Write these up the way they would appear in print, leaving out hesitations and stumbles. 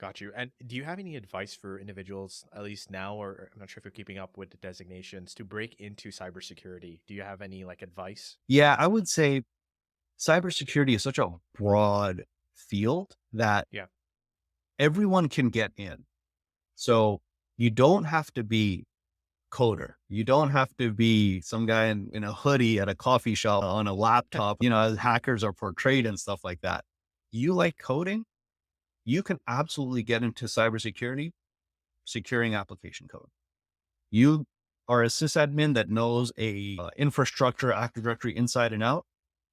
Got you. And do you have any advice for individuals, at least now, or I'm not sure if you're keeping up with the designations, to break into cybersecurity? Do you have any like advice? Yeah, I would say cybersecurity is such a broad field that Yeah. everyone can get in. So you don't have to be coder. You don't have to be some guy in a hoodie at a coffee shop on a laptop, as hackers are portrayed and stuff like that. You like coding, you can absolutely get into cybersecurity, securing application code. You are a sysadmin that knows a infrastructure Active Directory inside and out.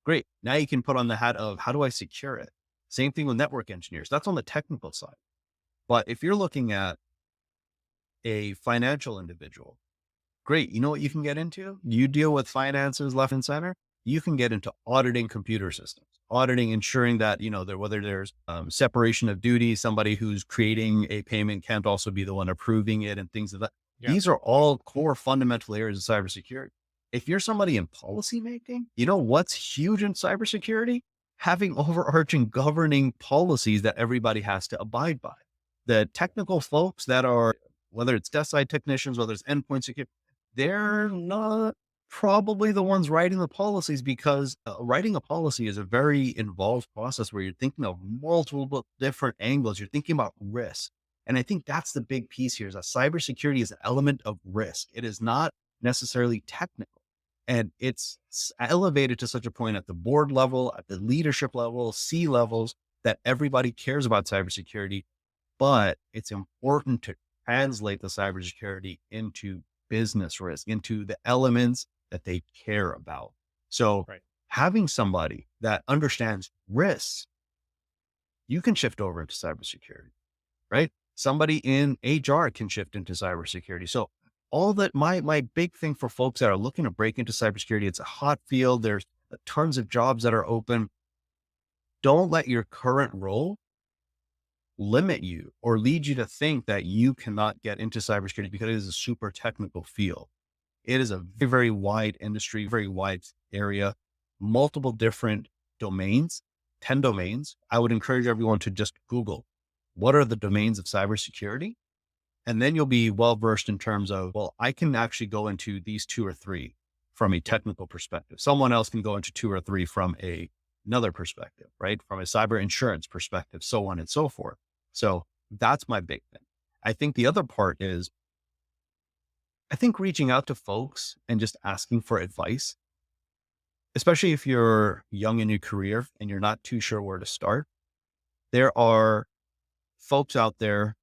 Great. Now you can put on the hat of how do I secure it? Same thing with network engineers. That's on the technical side. But if you're looking at a financial individual, great. You know what you can get into? You deal with finances left and center. You can get into auditing computer systems, auditing, ensuring that, whether there's separation of duties, somebody who's creating a payment can't also be the one approving it and things of that. Yeah. These are all core fundamental areas of cybersecurity. If you're somebody in policy making, you know what's huge in cybersecurity? Having overarching governing policies that everybody has to abide by. The technical folks that are, whether it's desk side technicians, whether it's endpoint security, they're not probably the ones writing the policies because writing a policy is a very involved process where you're thinking of multiple different angles. You're thinking about risk. And I think that's the big piece here is that cybersecurity is an element of risk. It is not necessarily technical. And it's elevated to such a point at the board level, at the leadership level, C levels, that everybody cares about cybersecurity. But it's important to translate the cybersecurity into business risk, into the elements that they care about. So Right. having somebody that understands risks, you can shift over into cybersecurity, right? Somebody in HR can shift into cybersecurity. So all that my big thing for folks that are looking to break into cybersecurity, it's a hot field. There's tons of jobs that are open. Don't let your current role limit you or lead you to think that you cannot get into cybersecurity because it is a super technical field. It is a very, very wide industry, very wide area, multiple different domains, 10 domains. I would encourage everyone to just Google what are the domains of cybersecurity? And then you'll be well versed in terms of, well, I can actually go into these two or three from a technical perspective. Someone else can go into two or three from another perspective, right? From a cyber insurance perspective, so on and so forth. So that's my big thing. I think the other part is, I think reaching out to folks and just asking for advice, especially if you're young in your career and you're not too sure where to start. There are folks out there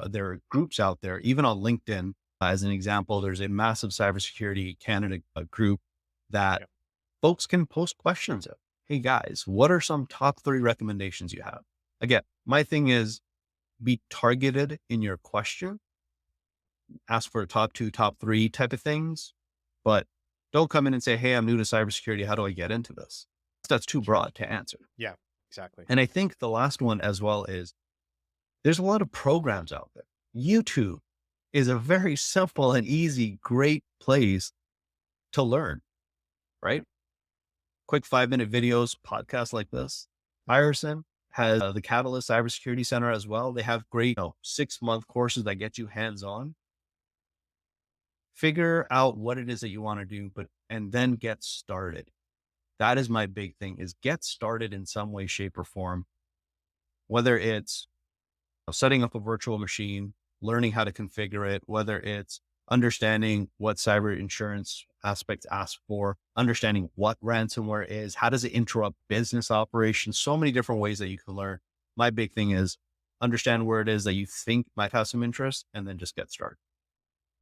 there are groups out there, even on LinkedIn, as an example, there's a massive cybersecurity Canada group that Yeah. folks can post questions of. Hey guys, what are some top 3 recommendations you have? Again, my thing is be targeted in your question, ask for top 2, top 3 type of things, but don't come in and say, hey, I'm new to cybersecurity. How do I get into this? That's too Sure. broad to answer. Yeah. Exactly. And I think the last one as well is there's a lot of programs out there. YouTube is a very simple and easy, great place to learn, right? Quick 5-minute videos, podcasts like this. Ryerson has the Catalyst Cybersecurity Center as well. They have great 6-month courses that get you hands on. Figure out what it is that you want to do, and then get started. That is my big thing is get started in some way, shape or form, whether it's setting up a virtual machine, learning how to configure it, whether it's understanding what cyber insurance aspects ask for, understanding what ransomware is, how does it interrupt business operations, so many different ways that you can learn. My big thing is understand where it is that you think might have some interest and then just get started.